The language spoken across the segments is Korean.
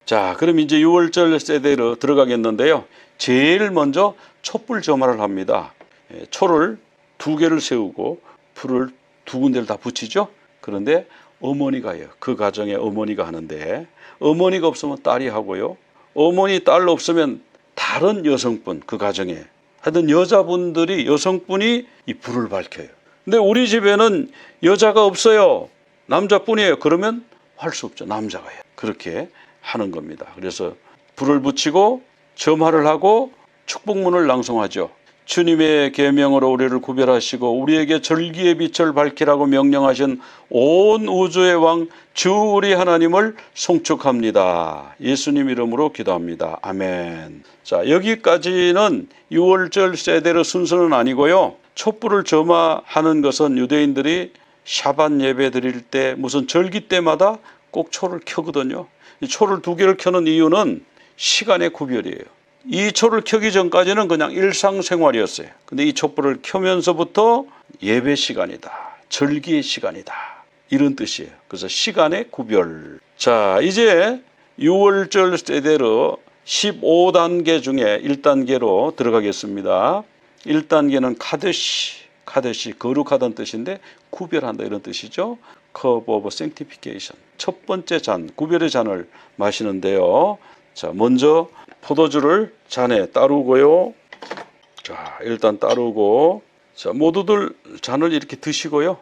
자, 그럼 이제 6월절 세대로 들어가겠는데요. 제일 먼저 촛불 점화를 합니다. 초를 2개를 세우고 불을 2군데를 다 붙이죠. 그런데 어머니가 해요. 그 가정에 어머니가 하는데, 어머니가 없으면 딸이 하고요. 어머니 딸 없으면 다른 여성분, 그 가정에 하여튼 여자분들이, 여성분이 이 불을 밝혀요. 근데 우리 집에는 여자가 없어요. 남자뿐이에요. 그러면 할 수 없죠. 남자가 해요. 그렇게 하는 겁니다. 그래서 불을 붙이고 점화를 하고 축복문을 낭송하죠. 주님의 계명으로 우리를 구별하시고 우리에게 절기의 빛을 밝히라고 명령하신 온 우주의 왕 주 우리 하나님을 송축합니다. 예수님 이름으로 기도합니다. 아멘. 자, 여기까지는 6월절 세대로 순서는 아니고요. 촛불을 점화하는 것은 유대인들이 샤반 예배 드릴 때, 무슨 절기 때마다 꼭 초를 켜거든요. 이 초를 2개를 켜는 이유는 시간의 구별이에요. 이 초를 켜기 전까지는 그냥 일상생활이었어요. 근데 이 촛불을 켜면서부터 예배 시간이다, 절기의 시간이다, 이런 뜻이에요. 그래서 시간의 구별. 자, 이제 6월절 세대로 15단계 중에 1단계로 들어가겠습니다. 1단계는 카데시, 거룩하다는 뜻인데 구별한다, 이런 뜻이죠. Cup of Sanctification. 첫 번째 잔, 구별의 잔을 마시는데요. 자, 먼저 포도주를 잔에 따르고요. 자, 일단 따르고, 자, 모두들 잔을 이렇게 드시고요.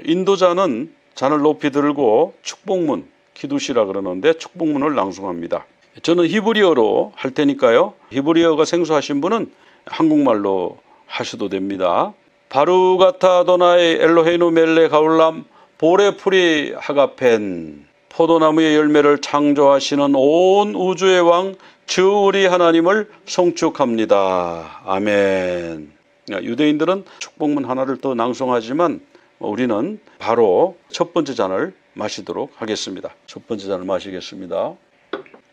인도자는 잔을 높이 들고 축복문, 기두시라 그러는데 축복문을 낭송합니다. 저는 히브리어로 할 테니까요. 히브리어가 생소하신 분은 한국말로 하셔도 됩니다. 바루가타 아도나이 엘로헤이누 멜레 가울람 보레프리 하가펜. 포도나무의 열매를 창조하시는 온 우주의 왕 주 우리 하나님을 송축합니다. 아멘. 유대인들은 축복문 하나를 더 낭송하지만 우리는 바로 첫 번째 잔을 마시도록 하겠습니다. 첫 번째 잔을 마시겠습니다.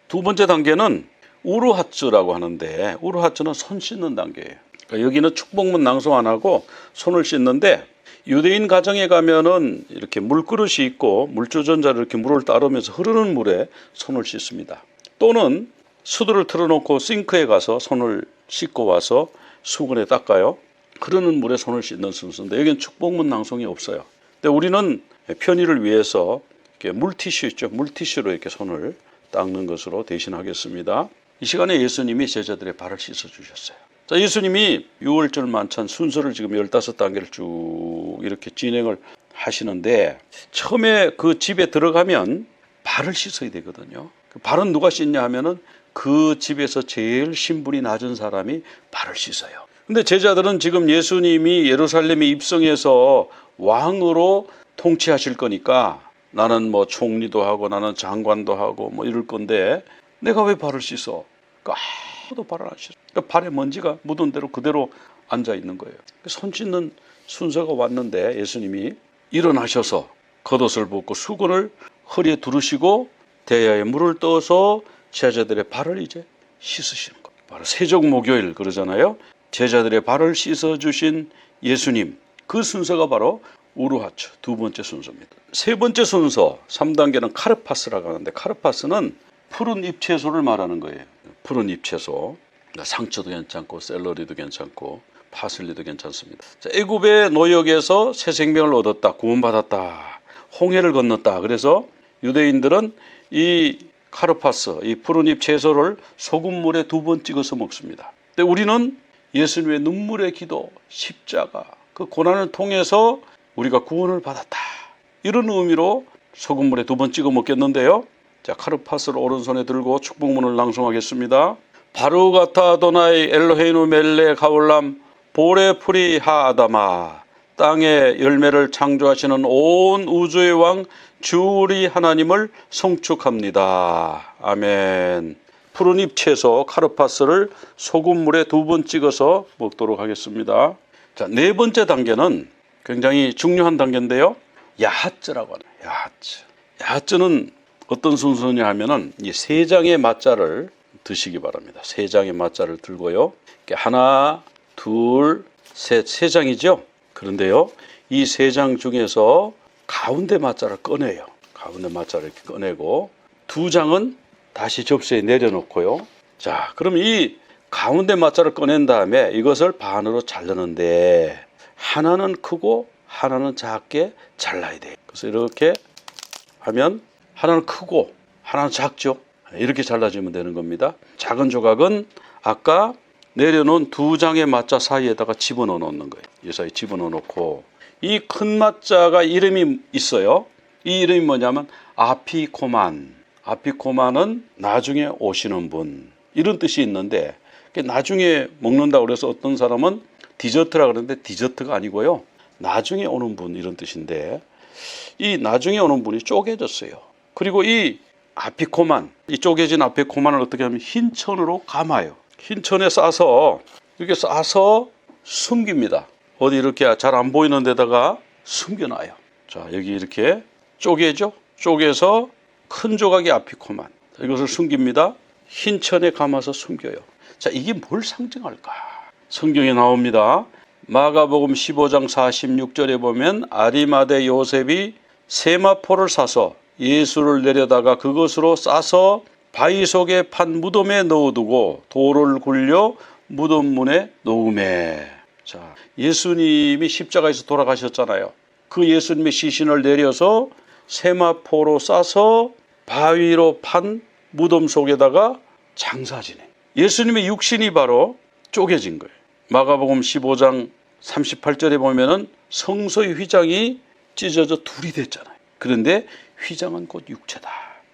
두 번째 단계는 우르하츠라고 하는데, 우르하츠는 손 씻는 단계예요. 그러니까 여기는 축복문 낭송 안 하고 손을 씻는데, 유대인 가정에 가면은 이렇게 물그릇이 있고 물주전자를 이렇게 물을 따르면서 흐르는 물에 손을 씻습니다. 또는 수도를 틀어놓고 싱크에 가서 손을 씻고 와서 수건에 닦아요. 흐르는 물에 손을 씻는 순서인데, 여기는 축복문 낭송이 없어요. 근데 우리는 편의를 위해서 이렇게 물티슈 있죠. 물티슈로 이렇게 손을 닦는 것으로 대신하겠습니다. 이 시간에 예수님이 제자들의 발을 씻어주셨어요. 자, 예수님이 6월절 만찬 순서를 지금 15단계를 쭉 이렇게 진행을 하시는데, 처음에 그 집에 들어가면 발을 씻어야 되거든요. 그 발은 누가 씻냐 하면은 그 집에서 제일 신분이 낮은 사람이 발을 씻어요. 근데 제자들은 지금 예수님이 예루살렘에 입성해서 왕으로 통치하실 거니까, 나는 뭐 총리도 하고 나는 장관도 하고 뭐 이럴 건데 내가 왜 발을 씻어? 아무도 발을 안 씻어. 그러니까 발에 먼지가 묻은 대로 그대로 앉아 있는 거예요. 손 씻는 순서가 왔는데 예수님이 일어나셔서 겉옷을 벗고 수건을 허리에 두르시고 대야에 물을 떠서 제자들의 발을 이제 씻으시는 거예요. 바로 세종목요일 그러잖아요. 제자들의 발을 씻어주신 예수님, 그 순서가 바로 우르하츠, 두 번째 순서입니다. 세 번째 순서, 3단계는 카르파스라고 하는데, 카르파스는 푸른 잎채소를 말하는 거예요. 푸른 잎채소, 상추도 괜찮고 샐러리도 괜찮고 파슬리도 괜찮습니다. 애굽의 노역에서 새 생명을 얻었다, 구원받았다, 홍해를 건넜다. 그래서 유대인들은 이 카르파스, 이 푸른 잎채소를 소금물에 2번 찍어서 먹습니다. 근데 우리는 예수님의 눈물의 기도, 십자가, 그 고난을 통해서 우리가 구원을 받았다, 이런 의미로 소금물에 2번 찍어 먹겠는데요. 자, 카르파스를 오른손에 들고 축복문을 낭송하겠습니다. 바루가타 아도나이 엘로헤이누 멜레 가울람 보레프리 하아다마. 땅의 열매를 창조하시는 온 우주의 왕 주 우리 하나님을 송축합니다. 아멘. 푸른잎 채소 카르파스를 소금물에 2번 찍어서 먹도록 하겠습니다. 자, 네 번째 단계는 굉장히 중요한 단계인데요. 야하츠라고 하네요. 야하츠. 야하츠는 어떤 순서냐 하면은 이 3장의 맞자를 드시기 바랍니다. 3장의 맞자를 들고요. 하나, 둘, 셋, 3장이죠. 그런데요, 이 3장 중에서 가운데 맞자를 꺼내요. 가운데 맞자를 이렇게 꺼내고, 2장은 다시 접시에 내려놓고요. 자, 그럼 이 가운데 마자를 꺼낸 다음에 이것을 반으로 자르는데 하나는 크고 하나는 작게 잘라야 돼요. 그래서 이렇게 하면 하나는 크고 하나는 작죠. 이렇게 잘라주면 되는 겁니다. 작은 조각은 아까 내려놓은 두 장의 마자 사이에다가 집어넣어 놓는 거예요. 이 사이 집어넣어 놓고 이 큰 마자가 이름이 있어요. 이 이름이 뭐냐면 아피코만. 아피코만은 나중에 오시는 분 이런 뜻이 있는데 나중에 먹는다고 그래서 어떤 사람은 디저트라 그러는데 디저트가 아니고요. 나중에 오는 분 이런 뜻인데 이 나중에 오는 분이 쪼개졌어요. 그리고 이 아피코만, 이 쪼개진 아피코만을 어떻게 하면 흰 천으로 감아요. 흰 천에 싸서 이렇게 싸서 숨깁니다. 어디 이렇게 잘 안 보이는 데다가 숨겨놔요. 자, 여기 이렇게 쪼개죠. 쪼개서 큰 조각이 아피코만. 이것을 숨깁니다. 흰 천에 감아서 숨겨요. 자, 이게 뭘 상징할까? 성경에 나옵니다. 마가복음 15장 46절에 보면 아리마대 요셉이 세마포를 사서 예수를 내려다가 그것으로 싸서 바위 속에 판 무덤에 넣어두고 돌을 굴려 무덤 문에 놓음에. 자, 예수님이 십자가에서 돌아가셨잖아요. 그 예수님의 시신을 내려서 세마포로 싸서 바위로 판 무덤 속에다가 장사 지내. 예수님의 육신이 바로 쪼개진 거예요. 마가복음 15장 38절에 보면은 성소의 휘장이 찢어져 둘이 됐잖아요. 그런데 휘장은 곧 육체다.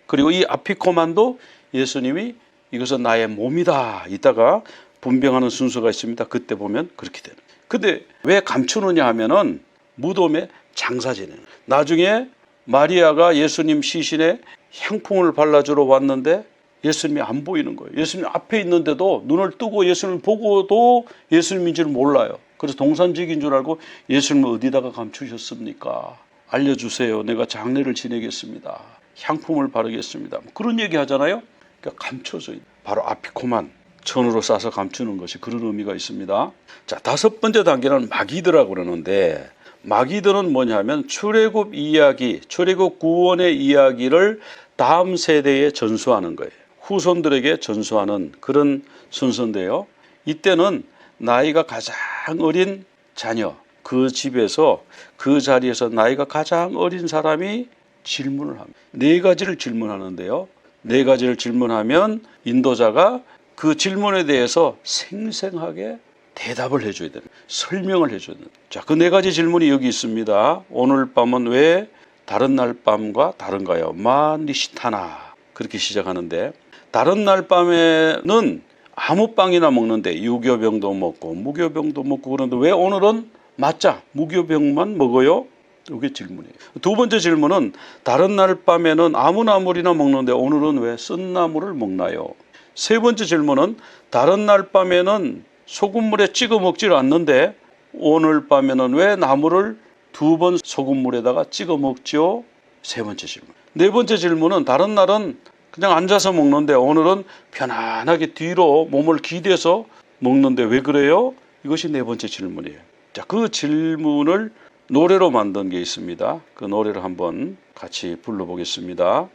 그리고 이 아피코만도 예수님이 이것은 나의 몸이다. 이따가 분병하는 순서가 있습니다. 그때 보면 그렇게 되는. 근데 왜 감추느냐 하면은 무덤에 장사 지내는. 나중에 마리아가 예수님 시신에 향품을 발라주러 왔는데 예수님이 안 보이는 거예요. 예수님 앞에 있는데도 눈을 뜨고 예수님을 보고도 예수님인 줄 몰라요. 그래서 동산직인 줄 알고 예수님을 어디다가 감추셨습니까? 알려주세요. 내가 장례를 지내겠습니다. 향품을 바르겠습니다. 그런 얘기 하잖아요. 그러니까 감춰져 있는. 바로 아피코만, 천으로 싸서 감추는 것이 그런 의미가 있습니다. 자, 다섯 번째 단계는 마기드라고 그러는데 마기드는 뭐냐면 출애굽 이야기, 출애굽 구원의 이야기를 다음 세대에 전수하는 거예요. 후손들에게 전수하는 그런 순서인데요. 이때는 나이가 가장 어린 자녀, 그 집에서 그 자리에서 나이가 가장 어린 사람이 질문을 합니다. 네 가지를 질문하는데요. 네 가지를 질문하면 인도자가 그 질문에 대해서 생생하게 대답을 해줘야 되는, 설명을 해줘야 되는. 자, 그 네 가지 질문이 여기 있습니다. 오늘 밤은 왜 다른 날 밤과 다른가요? 마 니시타나. 그렇게 시작하는데 다른 날 밤에는 아무 빵이나 먹는데 유교병도 먹고 무교병도 먹고 그런데 왜 오늘은 맞자 무교병만 먹어요? 이게 질문이에요. 두 번째 질문은 다른 날 밤에는 아무 나물이나 먹는데 오늘은 왜 쓴 나물을 먹나요? 세 번째 질문은 다른 날 밤에는 소금물에 찍어 먹지를 않는데 오늘 밤에는 왜 나물을 두 번 소금물에다가 찍어 먹죠? 세 번째 질문. 네 번째 질문은 다른 날은 그냥 앉아서 먹는데 오늘은 편안하게 뒤로 몸을 기대서 먹는데 왜 그래요? 이것이 네 번째 질문이에요. 자, 그 질문을 노래로 만든 게 있습니다. 그 노래를 한번 같이 불러보겠습니다.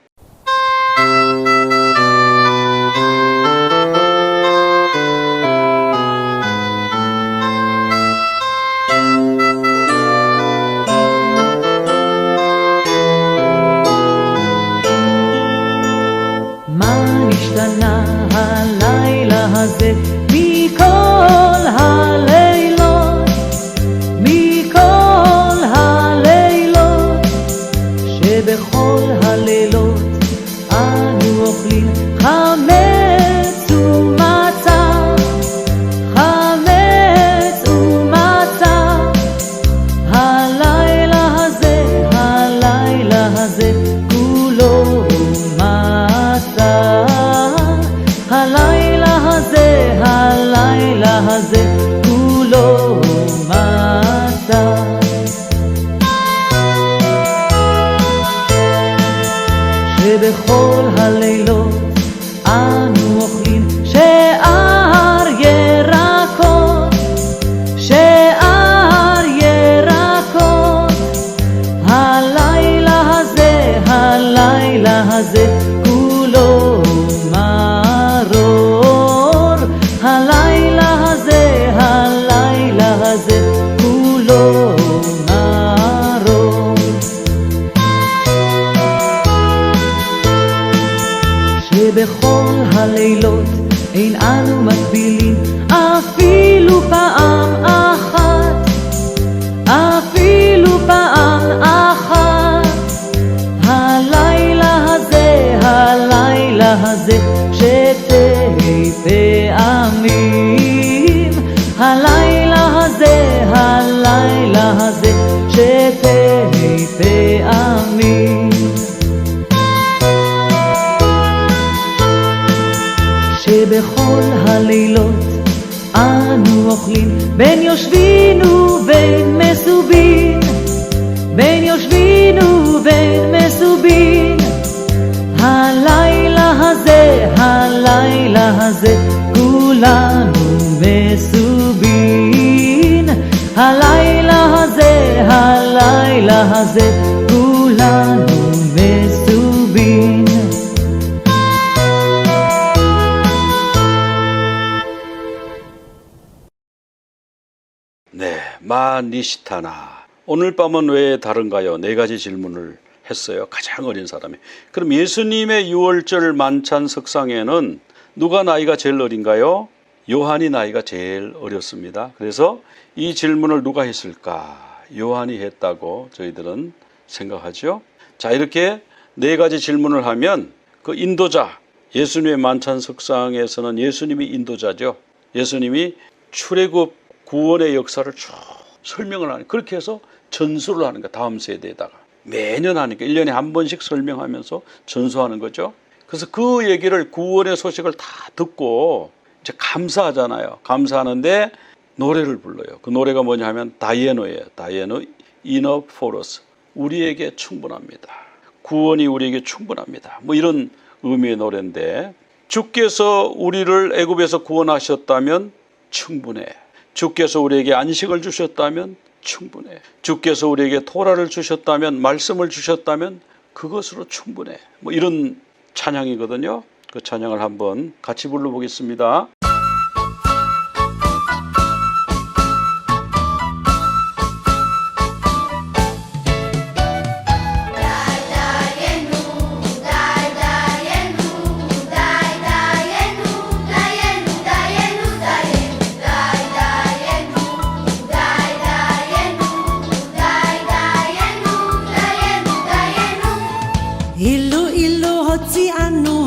הלילה הזה מכל הלילות, מכל הלילות, שבכל הלילות אנו אוכלים חמץ ומצה, חמץ ומצה. הלילה הזה כולו מצה. הלילה הזה כולו מצה. שבכל הלילות אנו אוכלים שאר ירקות, שאר ירקות. הלילה הזה כולו שבכל הלילות אין אנו מקבילים אפילו פעם אחת, אפילו פעם אחת. הלילה הזה שתי פעמים, הלילה הזה שתי פעמים. שבכל הלילות אנו אוכלים בין יושבין ובין מסובין, בין יושבין ובין מסובין. הלילה הזה כולנו מסובין, הלילה הזה כולנו מסובין. 네, 마니시타나. 오늘 밤은 왜 다른가요? 네 가지 질문을 했어요. 가장 어린 사람이. 그럼 예수님의 유월절 만찬 석상에는 누가 나이가 제일 어린가요? 요한이 나이가 제일 어렸습니다. 그래서 이 질문을 누가 했을까? 요한이 했다고 저희들은 생각하죠. 자, 이렇게 네 가지 질문을 하면 그 인도자, 예수님의 만찬 석상에서는 예수님이 인도자죠. 예수님이 출애굽 구원의 역사를 쭉 설명을 하는, 그렇게 해서 전수를 하는 거야. 다음 세대에다가 매년 하니까 1년에 한 번씩 설명하면서 전수하는 거죠. 그래서 그 얘기를, 구원의 소식을 다 듣고 이제 감사하잖아요. 감사하는데 노래를 불러요. 그 노래가 뭐냐 하면 다이애노예요. 다이애노, enough for us. 우리에게 충분합니다. 구원이 우리에게 충분합니다. 뭐 이런 의미의 노래인데, 주께서 우리를 애굽에서 구원하셨다면 충분해. 주께서 우리에게 안식을 주셨다면 충분해. 주께서 우리에게 토라를 주셨다면, 말씀을 주셨다면 그것으로 충분해. 뭐 이런 찬양이거든요. 그 찬양을 한번 같이 불러보겠습니다.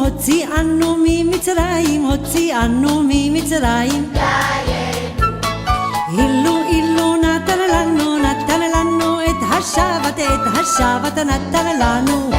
הוציאנו ממצרים, הוציאנו ממצרים. אילו נתן לנו את השבת נתן לנו.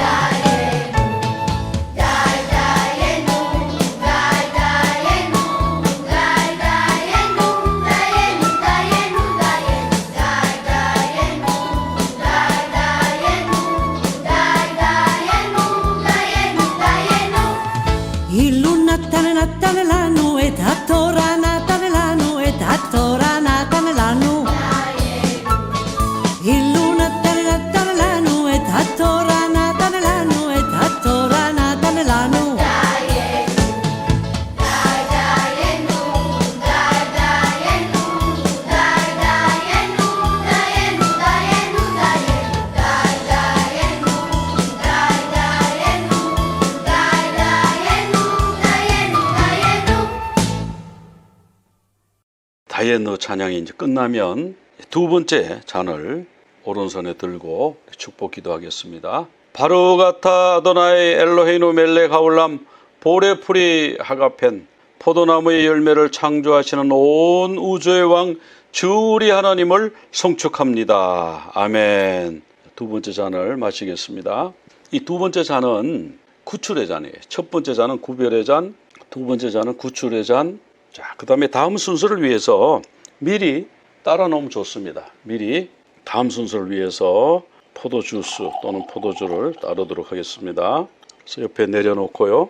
다이애노 찬양이 이제 끝나면 두 번째 잔을 오른손에 들고 축복 기도하겠습니다. 바루가타 아도나이 엘로헤이노 멜렉 하울람 보레프리 하가펜. 포도나무의 열매를 창조하시는 온 우주의 왕 주 우리 하나님을 송축합니다. 아멘. 두 번째 잔을 마시겠습니다. 이 두 번째 잔은 구출의 잔이에요. 첫 번째 잔은 구별의 잔, 두 번째 잔은 구출의 잔. 자, 그 다음에 다음 순서를 위해서 미리 따라 놓으면 좋습니다. 미리 다음 순서를 위해서 포도주스 또는 포도주를 따르도록 하겠습니다. 그래서 옆에 내려놓고요.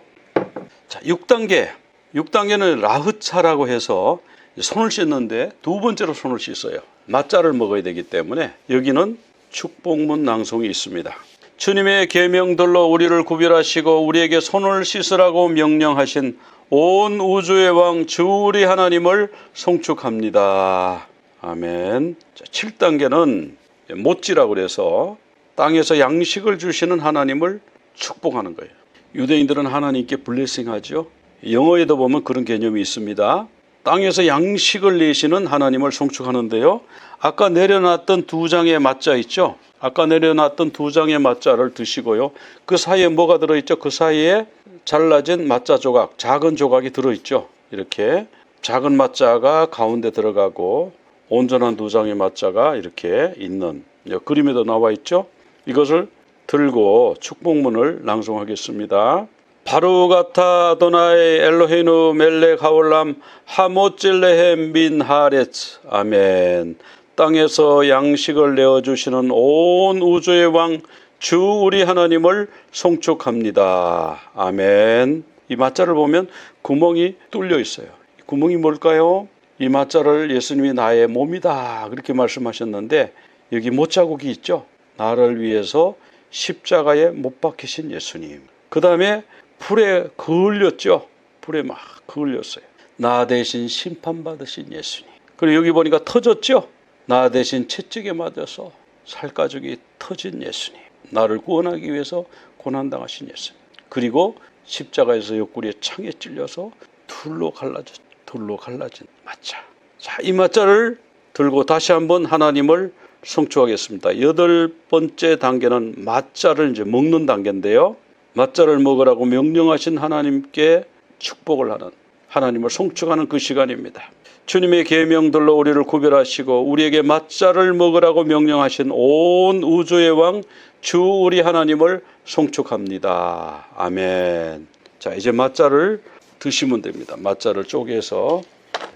자, 6단계는 라흐차라고 해서 손을 씻는데 두 번째로 손을 씻어요. 맞자를 먹어야 되기 때문에 여기는 축복문 낭송이 있습니다. 주님의 계명들로 우리를 구별하시고 우리에게 손을 씻으라고 명령하신 온 우주의 왕 주 우리 하나님을 송축합니다. 아멘. 자, 7단계는 모찌라고 해서 땅에서 양식을 주시는 하나님을 축복하는 거예요. 유대인들은 하나님께 블레싱하죠. 영어에도 보면 그런 개념이 있습니다. 땅에서 양식을 내시는 하나님을 송축하는데요. 아까 내려놨던 두 장의 맞자 있죠. 아까 내려놨던 두 장의 맞자를 드시고요. 그 사이에 뭐가 들어있죠? 그 사이에 잘라진 맞자 조각, 작은 조각이 들어있죠. 이렇게 작은 맞자가 가운데 들어가고 온전한 두 장의 맞자가 이렇게 있는 그림에도 나와 있죠. 이것을 들고 축복문을 낭송하겠습니다. 바루가타 아도나이 엘로헤inu 멜렉 하올람 하모찔레헴 빈 하렛. 아멘. 땅에서 양식을 내어주시는 온 우주의 왕 주 우리 하나님을 송축합니다. 아멘. 이 맞자를 보면 구멍이 뚫려 있어요. 구멍이 뭘까요? 이 맞자를 예수님이 나의 몸이다 그렇게 말씀하셨는데 여기 못자국이 있죠. 나를 위해서 십자가에 못 박히신 예수님. 그 다음에 불에 그을렸죠. 불에 막 그을렸어요. 나 대신 심판받으신 예수님. 그리고 여기 보니까 터졌죠. 나 대신 채찍에 맞아서 살가죽이 터진 예수님. 나를 구원하기 위해서 고난당하신 예수님. 그리고 십자가에서 옆구리에 창에 찔려서 둘로 갈라진 맞자. 자, 이 맞자를 들고 다시 한번 하나님을 송축하겠습니다. 여덟 번째 단계는 맞자를 이제 먹는 단계인데요. 맞자를 먹으라고 명령하신 하나님께 축복을 하는, 하나님을 송축하는 그 시간입니다. 주님의 계명들로 우리를 구별하시고 우리에게 맞자를 먹으라고 명령하신 온 우주의 왕 주 우리 하나님을 송축합니다. 아멘. 자, 이제 맞자를 드시면 됩니다. 맞자를 쪼개서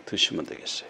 드시면 되겠어요.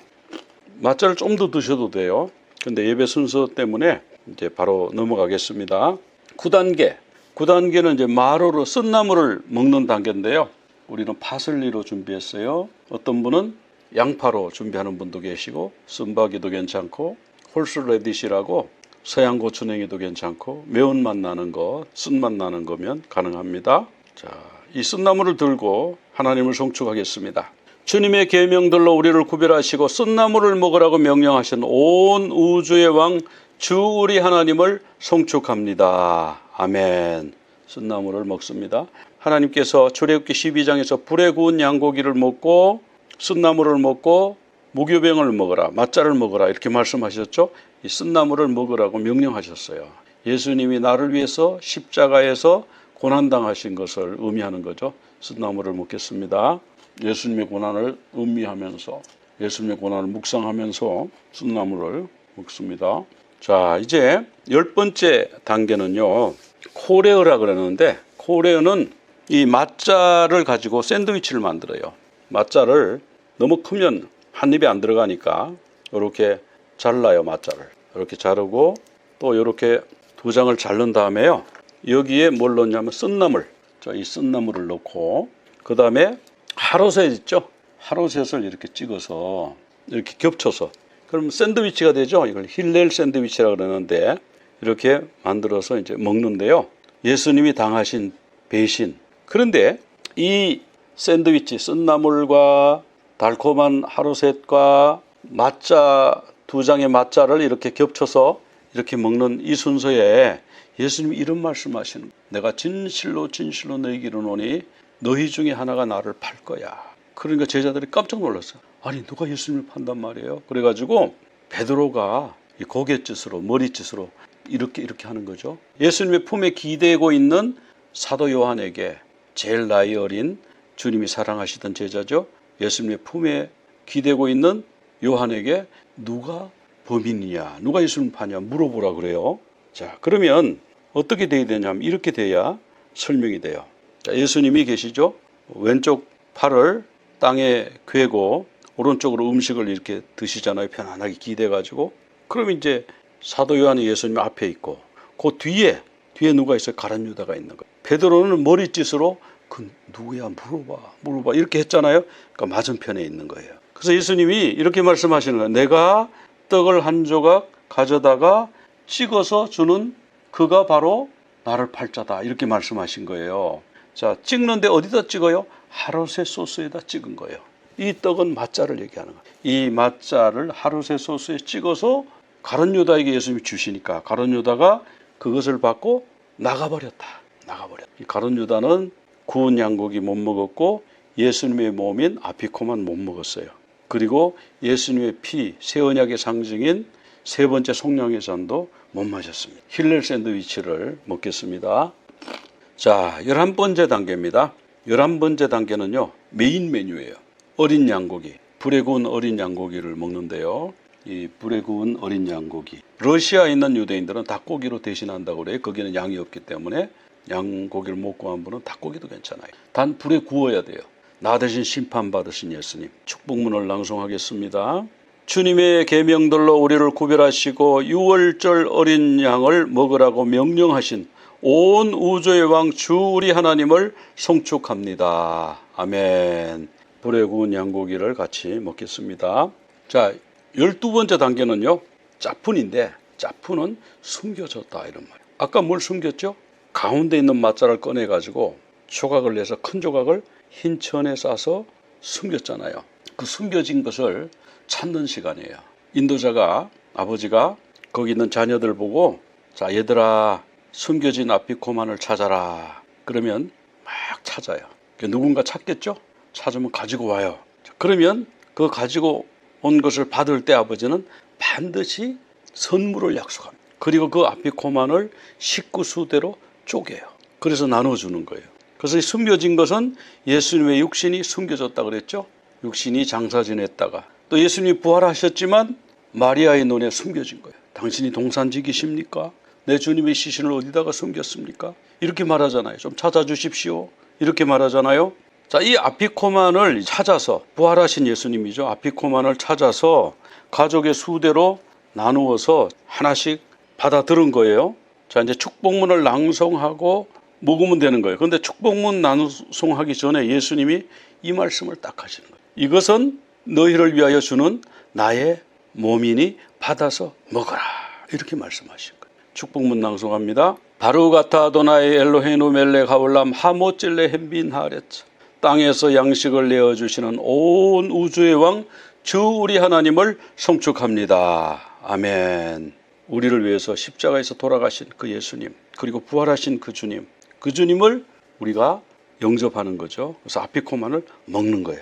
맞자를 좀 더 드셔도 돼요. 근데 예배 순서 때문에 이제 바로 넘어가겠습니다. 9단계는 이제 마루로 쓴 나물을 먹는 단계인데요. 우리는 파슬리로 준비했어요. 어떤 분은 양파로 준비하는 분도 계시고 쓴바기도 괜찮고 홀스레디시라고 서양 고추냉이도 괜찮고 매운맛 나는 거, 쓴맛 나는 거면 가능합니다. 자, 이 쓴나물을 들고 하나님을 송축하겠습니다. 주님의 계명들로 우리를 구별하시고 쓴나물을 먹으라고 명령하신 온 우주의 왕 주 우리 하나님을 송축합니다. 아멘. 쓴나물을 먹습니다. 하나님께서 출애굽기 12장에서 불에 구운 양고기를 먹고 쓴나물을 먹고 무교병을 먹어라, 맞자를 먹어라 이렇게 말씀하셨죠. 이 쓴나물을 먹으라고 명령하셨어요. 예수님이 나를 위해서 십자가에서 고난당하신 것을 의미하는 거죠. 쓴나물을 먹겠습니다. 예수님의 고난을 음미하면서 예수님의 고난을 묵상하면서 쓴나물을 먹습니다. 자, 이제 10번째 단계는요. 코레어라 그러는데 코레어는 이 맞자를 가지고 샌드위치를 만들어요. 맞자를 너무 크면 한 입에 안 들어가니까 이렇게 잘라요. 맞자를 이렇게 자르고 또 이렇게 두 장을 자른 다음에요. 여기에 뭘 넣냐면 쓴나물. 자, 이 쓴나물을 넣고 그 다음에 하로셋 있죠. 하로셋을 이렇게 찍어서 이렇게 겹쳐서 그럼 샌드위치가 되죠. 이걸 힐렐 샌드위치라고 그러는데 이렇게 만들어서 이제 먹는데요. 예수님이 당하신 배신. 그런데 이 샌드위치 쓴나물과 달콤한 하루셋과 맞자 두 장의 맞자를 이렇게 겹쳐서 이렇게 먹는 이 순서에 예수님이 이런 말씀하시는 거예요. 내가 진실로 너희에게 이르노니 너희 중에 하나가 나를 팔 거야. 그러니까 제자들이 깜짝 놀랐어요. 아니 누가 예수님을 판단 말이에요. 그래가지고 베드로가 이 고갯짓으로 머리짓으로 이렇게 하는 거죠. 예수님의 품에 기대고 있는 사도 요한에게 제일 나이 어린 주님이 사랑하시던 제자죠. 예수님의 품에 기대고 있는 요한에게 누가 범인이냐, 누가 예수님을 파냐 물어보라 그래요. 자, 그러면 어떻게 돼야 되냐면 이렇게 돼야 설명이 돼요. 자, 예수님이 계시죠. 왼쪽 팔을 땅에 괴고 오른쪽으로 음식을 이렇게 드시잖아요. 편안하게 기대가지고. 그럼 이제 사도 요한이 예수님 앞에 있고 그 뒤에 누가 있어요? 가룟 유다가 있는 거예요. 베드로는 머리짓으로 그 누구야 물어봐 이렇게 했잖아요. 그러니까 맞은편에 있는 거예요. 그래서 예수님이 이렇게 말씀하시는 거예요. 내가 떡을 한 조각 가져다가 찍어서 주는 그가 바로 나를 팔 자다 이렇게 말씀하신 거예요. 자, 찍는데 어디다 찍어요? 하루세 소스에다 찍은 거예요. 이 떡은 맞자를 얘기하는 거예요. 이 맞자를 하루세 소스에 찍어서 가룟 유다에게 예수님이 주시니까 가룟 유다가 그것을 받고 나가버렸다. 이 가룟 유다는 구운 양고기 못 먹었고 예수님의 몸인 아피코만 못 먹었어요. 그리고 예수님의 피, 새 언약의 상징인 세 번째 속량의 잔도 못 마셨습니다. 힐렐 샌드위치를 먹겠습니다. 자, 11번째 단계입니다. 11번째 단계는요, 메인 메뉴예요. 어린 양고기, 불에 구운 어린 양고기를 먹는데요. 이 불에 구운 어린 양고기. 러시아에 있는 유대인들은 닭고기로 대신한다고 그래요. 거기는 양이 없기 때문에 양고기를 못 구한 분은 닭고기도 괜찮아요. 단 불에 구워야 돼요. 나 대신 심판받으신 예수님. 축복문을 낭송하겠습니다. 주님의 계명들로 우리를 구별하시고 유월절 어린 양을 먹으라고 명령하신 온 우주의 왕 주 우리 하나님을 송축합니다. 아멘. 불에 구운 양고기를 같이 먹겠습니다. 자, 12번째 단계는요, 짜푼인데 짜푼은 숨겨졌다 이런 말이에요. 아까 뭘 숨겼죠? 가운데 있는 맛자를 꺼내가지고 조각을 내서 큰 조각을 흰 천에 싸서 숨겼잖아요. 그 숨겨진 것을 찾는 시간이에요. 인도자가, 아버지가 거기 있는 자녀들 보고, 자, 얘들아, 숨겨진 아피코만을 찾아라. 그러면 막 찾아요. 누군가 찾겠죠? 찾으면 가지고 와요. 그러면 그 가지고 온 것을 받을 때 아버지는 반드시 선물을 약속합니다. 그리고 그 아피코만을 식구수대로 쪼개요. 그래서 나눠주는 거예요. 그래서 이 숨겨진 것은 예수님의 육신이 숨겨졌다 그랬죠. 육신이 장사 지냈다가 또 예수님이 부활하셨지만 마리아의 눈에 숨겨진 거예요. 당신이 동산직이십니까? 내 주님의 시신을 어디다가 숨겼습니까? 이렇게 말하잖아요. 좀 찾아주십시오. 이렇게 말하잖아요. 자, 이 아피코만을 찾아서, 부활하신 예수님이죠. 아피코만을 찾아서 가족의 수대로 나누어서 하나씩 받아 들은 거예요. 자, 이제 축복문을 낭송하고 먹으면 되는 거예요. 그런데 축복문 낭송하기 전에 예수님이 이 말씀을 딱 하시는 거예요. 이것은 너희를 위하여 주는 나의 몸이니 받아서 먹어라. 이렇게 말씀하신 거예요. 축복문 낭송합니다. 바루가타 아도나이 엘로헤inu 멜렉 하올람 하모찔레 헨빈 하레츠. 땅에서 양식을 내어주시는 온 우주의 왕 주 우리 하나님을 송축합니다. 아멘. 우리를 위해서 십자가에서 돌아가신 그 예수님, 그리고 부활하신 그 주님, 그 주님을 우리가 영접하는 거죠. 그래서 아피코만을 먹는 거예요.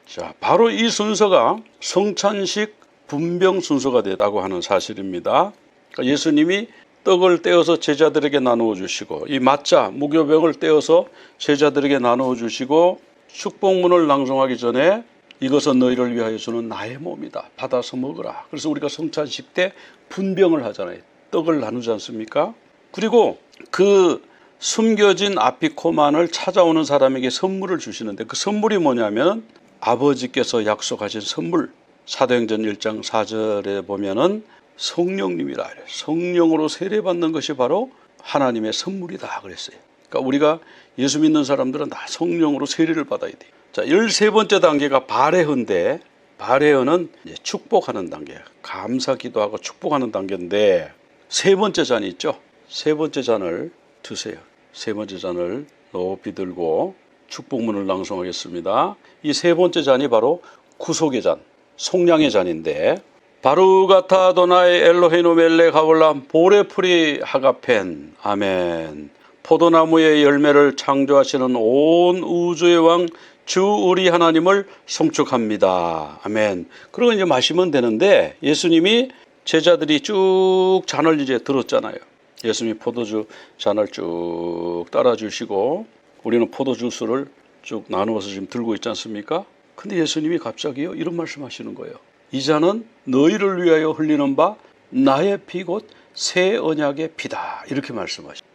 자, 바로 이 순서가 성찬식 분병 순서가 됐다고 하는 사실입니다. 그러니까 예수님이 떡을 떼어서 제자들에게 나누어 주시고, 이 mat자 무교병을 떼어서 제자들에게 나누어 주시고, 축복문을 낭송하기 전에 이것은 너희를 위하여 주는 나의 몸이다. 받아서 먹으라. 그래서 우리가 성찬식 때 분병을 하잖아요. 떡을 나누지 않습니까? 그리고 그 숨겨진 아피코만을 찾아오는 사람에게 선물을 주시는데, 그 선물이 뭐냐면 아버지께서 약속하신 선물. 사도행전 1장 4절에 보면은 성령님이라 그래요. 성령으로 세례받는 것이 바로 하나님의 선물이다 그랬어요. 그러니까 우리가 예수 믿는 사람들은 다 성령으로 세례를 받아야 돼요. 자, 13번째 단계가 발해헌인데, 발해헌은 이제 축복하는 단계예요. 감사 기도하고 축복하는 단계인데, 세 번째 잔이 있죠. 세 번째 잔을 드세요. 세 번째 잔을 높이 들고 축복문을 낭송하겠습니다. 이 세 번째 잔이 바로 구속의 잔, 속량의 잔인데, 바루가타 아도나이 엘로헤inu 멜렉 하올람 보레프리 하가펜. 아멘. 포도나무의 열매를 창조하시는 온 우주의 왕 주 우리 하나님을 송축합니다. 아멘. 그리고 이제 마시면 되는데, 예수님이 제자들이 쭉 잔을 이제 들었잖아요. 예수님이 포도주 잔을 쭉 따라주시고, 우리는 포도주스를 쭉 나누어서 지금 들고 있지 않습니까? 근데 예수님이 갑자기요, 이런 말씀 하시는 거예요. 이 잔은 너희를 위하여 흘리는 바 나의 피 곧 새 언약의 피다. 이렇게 말씀하시죠.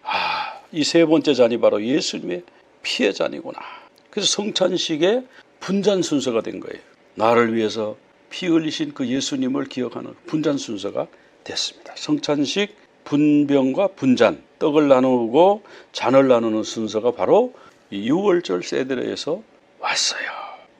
이 세 번째 잔이 바로 예수님의 피의 잔이구나. 그래서 성찬식의 분잔 순서가 된 거예요. 나를 위해서 피 흘리신 그 예수님을 기억하는 분잔 순서가 됐습니다. 성찬식 분병과 분잔, 떡을 나누고 잔을 나누는 순서가 바로 이 유월절 세드레에서 왔어요.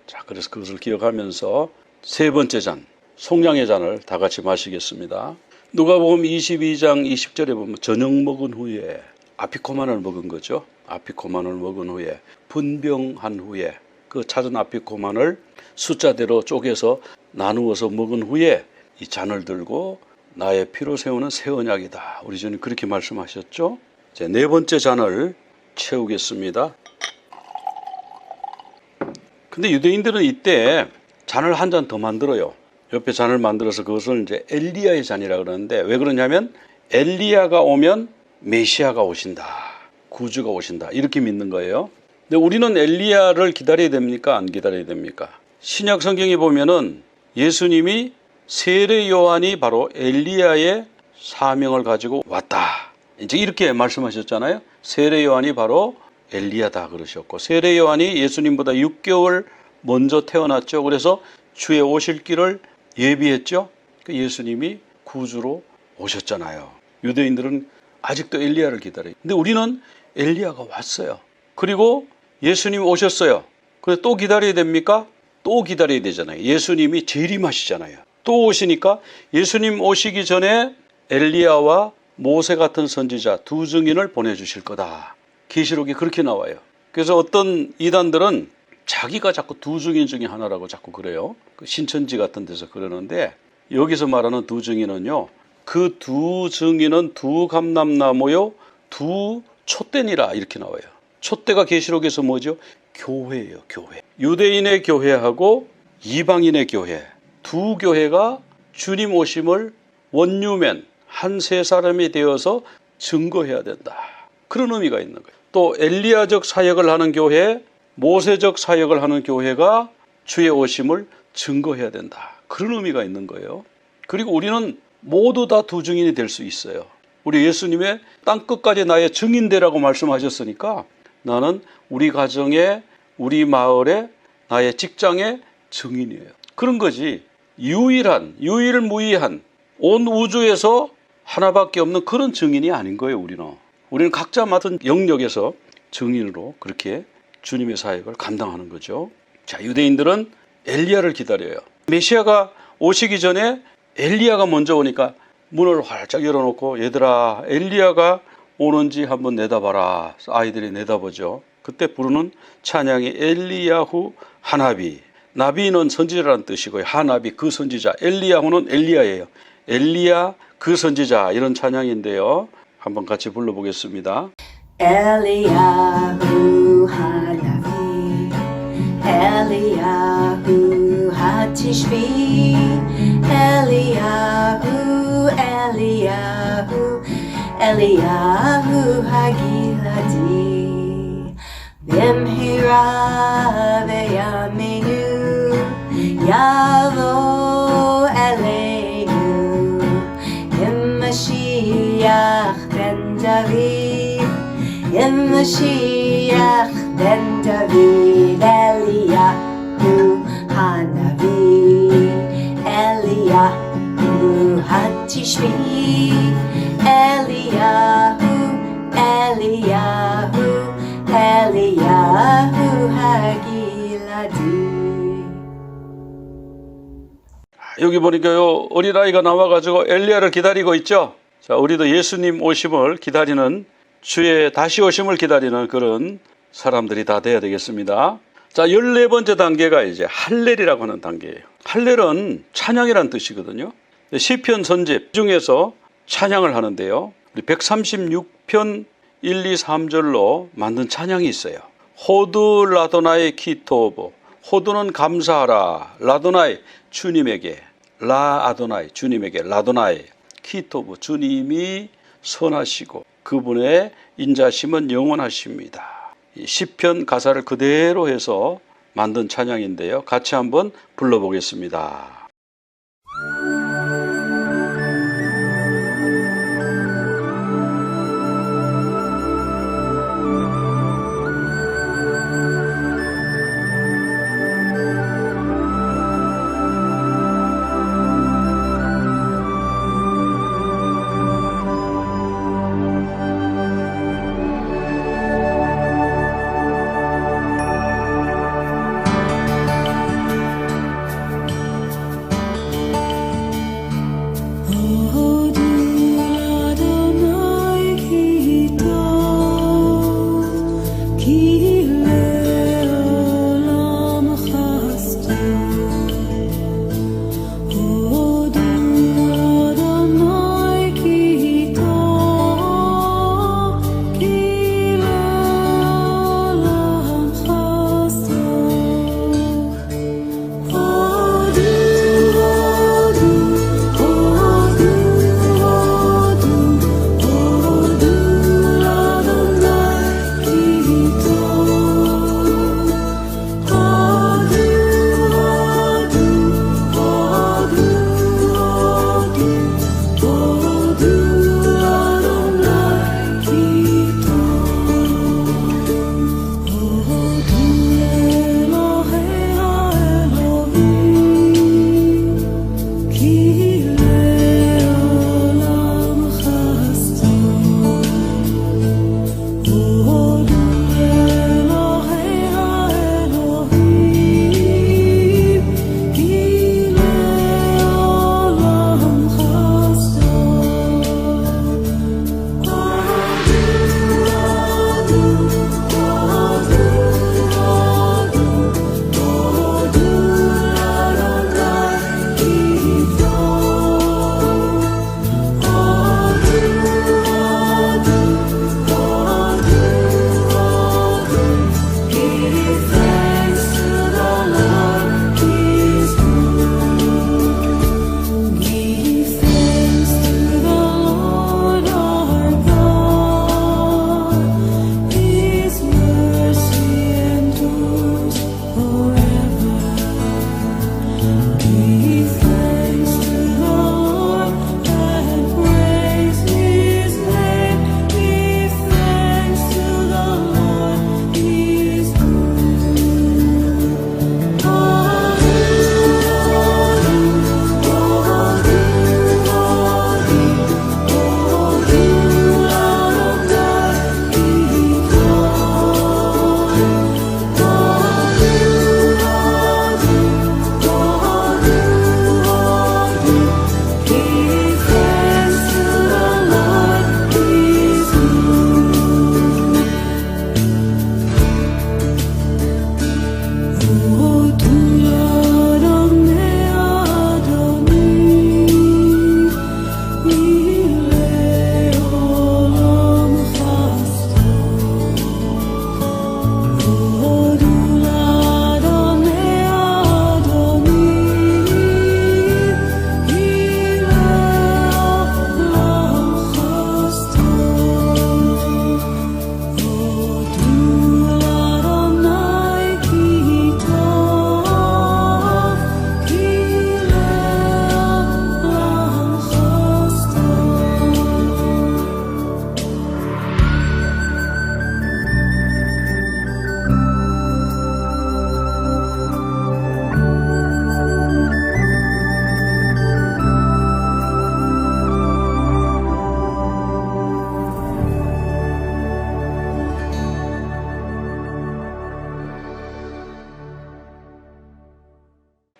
자, 그래서 그것을 기억하면서 세 번째 잔, 속량의 잔을 다 같이 마시겠습니다. 누가복음 22장 20절에 보면 저녁 먹은 후에 아피코만을 먹은 거죠. 아피코만을 먹은 후에, 분병한 후에, 그 찾은 아피코만을 숫자대로 쪼개서 나누어서 먹은 후에 이 잔을 들고 나의 피로 세우는 새 언약이다. 우리 주님 그렇게 말씀하셨죠. 이제 네 번째 잔을 채우겠습니다. 근데 유대인들은 이때 잔을 한 잔 더 만들어요. 옆에 잔을 만들어서 그것을 이제 엘리야의 잔이라 그러는데, 왜 그러냐면 엘리야가 오면 메시아가 오신다, 구주가 오신다, 이렇게 믿는 거예요. 근데 우리는 엘리야를 기다려야 됩니까? 안 기다려야 됩니까? 신약 성경에 보면은 예수님이 세례 요한이 바로 엘리야의 사명을 가지고 왔다, 이제 이렇게 말씀하셨잖아요. 세례 요한이 바로 엘리야다 그러셨고, 세례 요한이 예수님보다 6개월 먼저 태어났죠. 그래서 주의 오실 길을 예비했죠. 예수님이 구주로 오셨잖아요. 유대인들은 아직도 엘리야를 기다려요. 근데 우리는 엘리야가 왔어요. 그리고 예수님 오셨어요. 근데 또 기다려야 됩니까? 또 기다려야 되잖아요. 예수님이 재림하시잖아요. 또 오시니까 예수님 오시기 전에 엘리야와 모세 같은 선지자 두 증인을 보내주실 거다. 계시록에 그렇게 나와요. 그래서 어떤 이단들은 자기가 자꾸 두 증인 중에 하나라고 자꾸 그래요. 그 신천지 같은 데서 그러는데, 여기서 말하는 두 증인은요, 그 두 증인은 두 감람나무요 두 촛대니라 이렇게 나와요. 촛대가 계시록에서 뭐죠? 교회예요. 교회. 유대인의 교회하고 이방인의 교회, 두 교회가 주님 오심을 원유맨 한 세 사람이 되어서 증거해야 된다, 그런 의미가 있는 거예요. 또 엘리야적 사역을 하는 교회, 모세적 사역을 하는 교회가 주의 오심을 증거해야 된다, 그런 의미가 있는 거예요. 그리고 우리는 모두 다 두 증인이 될 수 있어요. 우리 예수님의 땅끝까지 나의 증인되라고 말씀하셨으니까 나는 우리 가정에, 우리 마을에, 나의 직장의 증인이에요. 그런 거지. 유일무이한 온 우주에서 하나밖에 없는 그런 증인이 아닌 거예요. 우리는 각자 맡은 영역에서 증인으로 그렇게 주님의 사역을 감당하는 거죠. 자, 유대인들은 엘리야를 기다려요. 메시아가 오시기 전에 엘리야가 먼저 오니까 문을 활짝 열어놓고, 얘들아, 엘리야가 오는지 한번 내다봐라. 아이들이 내다보죠. 그때 부르는 찬양이 엘리야후 하나비, 나비는 선지자라는 뜻이고요. 하나비 그 선지자, 엘리야후는 엘리야예요. 엘리야 그 선지자, 이런 찬양인데요. 한번 같이 불러보겠습니다. Eliyahu Hanavi, Eliyahu Hatishbi, Eliyahu, Eliyahu, Eliyahu Hagiladi, Bimhira veyaminu, Yavo Eleinu, Mashiach ben David, Mashiach ben David, Eliyahu Hanavi, Eliyahu Hatishbi, Eliyahu, Eliyahu, Eliyahu Hagiladi. 여기 보니까요, 어린아이가 나와가지고 엘리야를 기다리고 있죠. 자, 우리도 예수님 오심을 기다리는, 주의 다시 오심을 기다리는 그런 사람들이 다 돼야 되겠습니다. 자, 14번째 단계가 이제 할렐이라고 하는 단계예요. 할렐은 찬양이라는 뜻이거든요. 시편 선집 중에서 찬양을 하는데요. 우리 136편 1, 2, 3절로 만든 찬양이 있어요. 호두 라도나의 키토보, 호두는 감사하라, 라도나이 주님에게, 라 아도나이 주님에게, 라도나이 키토브 주님이 선하시고 그분의 인자심은 영원하십니다. 이 시편 가사를 그대로 해서 만든 찬양인데요. 같이 한번 불러보겠습니다.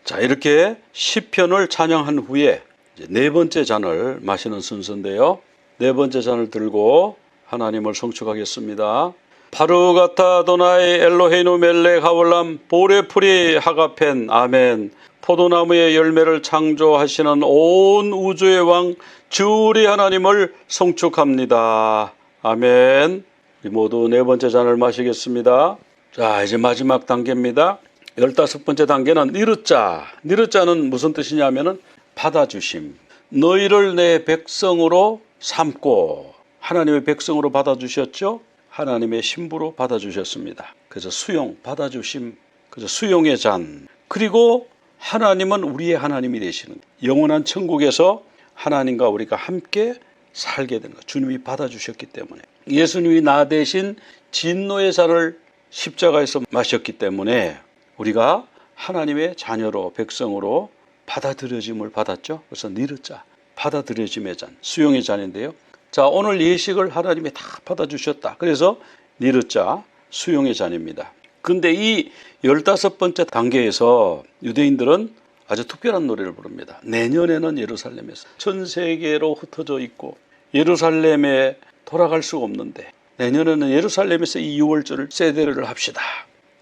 자, 이렇게 시편을 찬양한 후에 이제 네 번째 잔을 마시는 순서인데요. 네 번째 잔을 들고 하나님을 송축하겠습니다. 바루가타 도나이 엘로헤이누 멜렉 하월람 보레프리 하가펜 아멘. 포도나무의 열매를 창조하시는 온 우주의 왕 주 우리 하나님을 송축합니다. 아멘. 우리 모두 네 번째 잔을 마시겠습니다. 자, 이제 마지막 단계입니다. 15번째 단계는 니르자. 니르자는 무슨 뜻이냐면은 받아주심. 너희를 내 백성으로 삼고, 하나님의 백성으로 받아주셨죠? 하나님의 신부로 받아주셨습니다. 그래서 수용, 받아주심, 그래서 수용의 잔. 그리고 하나님은 우리의 하나님이 되시는 거예요. 영원한 천국에서 하나님과 우리가 함께 살게 되는 거예요. 주님이 받아주셨기 때문에. 예수님이 나 대신 진노의 잔을 십자가에서 마셨기 때문에 우리가 하나님의 자녀로, 백성으로 받아들여짐을 받았죠. 그래서 니르자, 받아들여짐의 잔, 수용의 잔인데요. 자, 오늘 예식을 하나님이 다 받아주셨다. 그래서 니르자, 수용의 잔입니다. 근데 이 15번째 단계에서 유대인들은 아주 특별한 노래를 부릅니다. 내년에는 예루살렘에서 전 세계로 흩어져 있고 예루살렘에 돌아갈 수가 없는데 내년에는 예루살렘에서 이 유월절 세대를 합시다.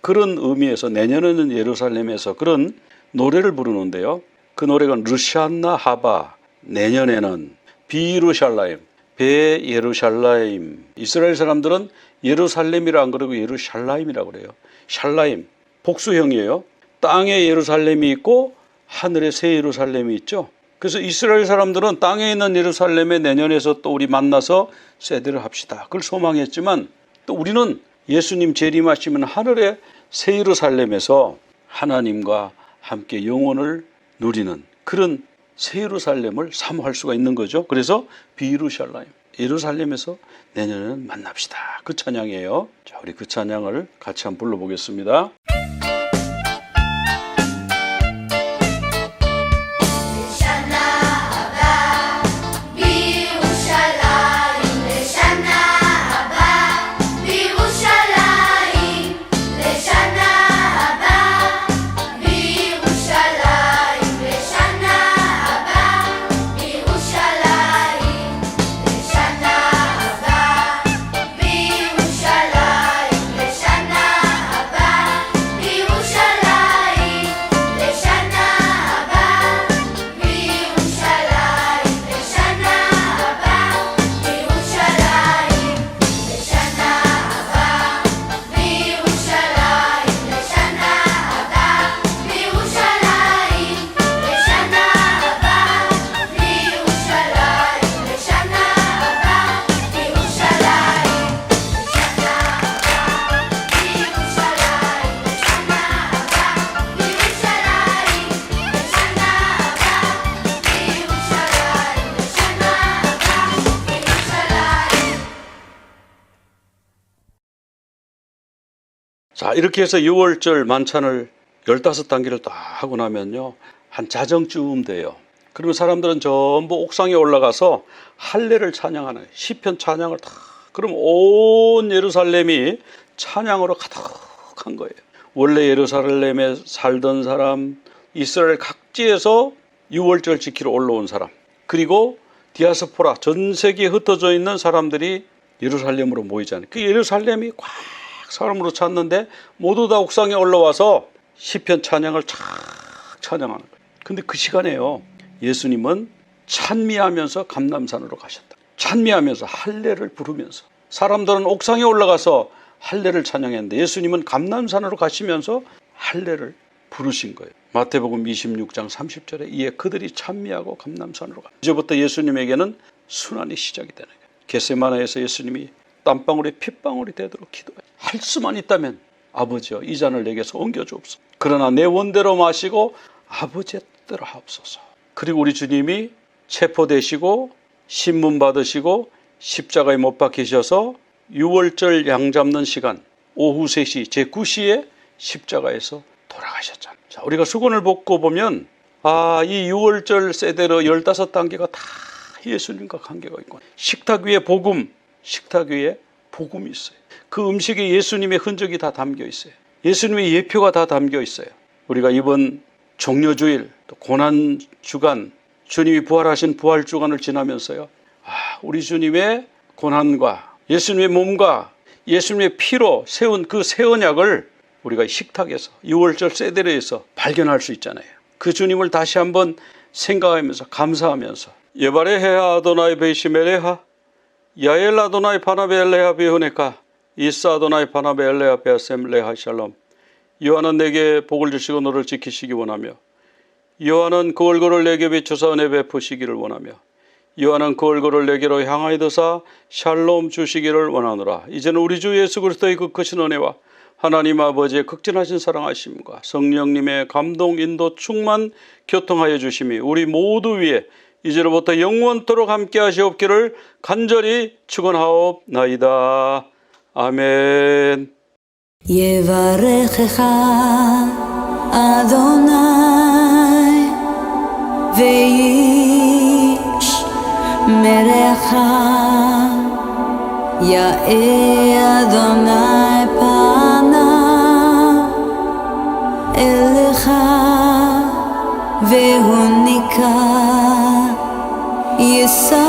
그런 의미에서 내년에는 예루살렘에서 그런 노래를 부르는데요. 그 노래가 르샨나 하바, 내년에는 비루샬라임, 배 예루샬라임. 이스라엘 사람들은 예루살렘이라 안 그러고 예루샬라임이라고 그래요. 샬라임, 복수형이에요. 땅에 예루살렘이 있고 하늘에 새 예루살렘이 있죠. 그래서 이스라엘 사람들은 땅에 있는 예루살렘에 내년에서 또 우리 만나서 세대를 합시다. 그걸 소망했지만 또 우리는 예수님 재림하시면 하늘의 새 예루살렘에서 하나님과 함께 영원을 누리는 그런 새 예루살렘을 사모할 수가 있는 거죠. 그래서 비루샬라임, 예루살렘에서 내년에는 만납시다. 그 찬양이에요. 자, 우리 그 찬양을 같이 한번 불러보겠습니다. 자, 이렇게 해서 6월절 만찬을 15단계를 다 하고 나면요, 한 자정쯤 돼요. 그러면 사람들은 전부 옥상에 올라가서 할례를 찬양하는 시편 찬양을 다, 그럼 온 예루살렘이 찬양으로 가득한 거예요. 원래 예루살렘에 살던 사람, 이스라엘 각지에서 6월절 지키러 올라온 사람, 그리고 디아스포라, 전 세계에 흩어져 있는 사람들이 예루살렘으로 모이잖아요. 그 예루살렘이 꽉 사람으로 찼는데 모두 다 옥상에 올라와서 시편 찬양을 쫙 찬양하는 거예요. 근데 그 시간에요, 예수님은 찬미하면서 감람산으로 가셨다. 찬미하면서 할례를 부르면서, 사람들은 옥상에 올라가서 할례를 찬양했는데 예수님은 감람산으로 가시면서 할례를 부르신 거예요. 마태복음 26장 30절에 이에 그들이 찬미하고 감람산으로 가. 이제부터 예수님에게는 순환이 시작이 되는 거예요. 겟세마네에서 예수님이 땀방울이 핏방울이 되도록 기도해. 할 수만 있다면 아버지여 이 잔을 내게서 옮겨주옵소서. 그러나 내 원대로 마시고 아버지의 뜻대로 하옵소서. 그리고 우리 주님이 체포되시고 신문 받으시고 십자가에 못 박히셔서 6월절 양 잡는 시간 오후 3시 제9시에 십자가에서 돌아가셨잖아요. 자, 우리가 수건을 벗고 보면 이 6월절 세대로 15단계가 다 예수님과 관계가 있고, 식탁 위에 복음, 식탁 위에 복음이 있어요. 그 음식에 예수님의 흔적이 다 담겨 있어요. 예수님의 예표가 다 담겨 있어요. 우리가 이번 종려주일, 또 고난주간, 주님이 부활하신 부활주간을 지나면서요. 우리 주님의 고난과 예수님의 몸과 예수님의 피로 세운 그 새 언약을 우리가 식탁에서 6월절 세대레에서 발견할 수 있잖아요. 그 주님을 다시 한번 생각하면서 감사하면서 예바레헤아 아도나이 베이시메레하 야엘 아도나이 바나베엘레하 비호네카 이사 아도나이 바나베엘레하 베아셈 레하 샬롬. 여호와는 내게 복을 주시고 너를 지키시기 원하며 여호와는 그 얼굴을 내게 비추사 은혜 베푸시기를 원하며 여호와는 그 얼굴을 내게로 향하여 드사 샬롬 주시기를 원하노라. 이제는 우리 주 예수 그리스도의 그 크신 은혜와 하나님 아버지의 극진하신 사랑하심과 성령님의 감동 인도 충만 교통하여 주심이 우리 모두 위에 이제로부터 영원토록 함께 하시옵기를 간절히 축원하옵나이다. 아멘. יברכך אדוני וישמרך יאר אדוני פניו אליך והוניקה יישא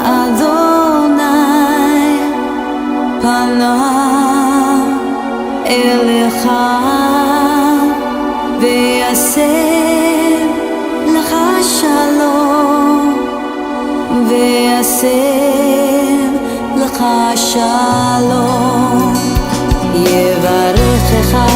אדוני פניו אליך ויעשה לך שלום ויעשה לך שלום יברכך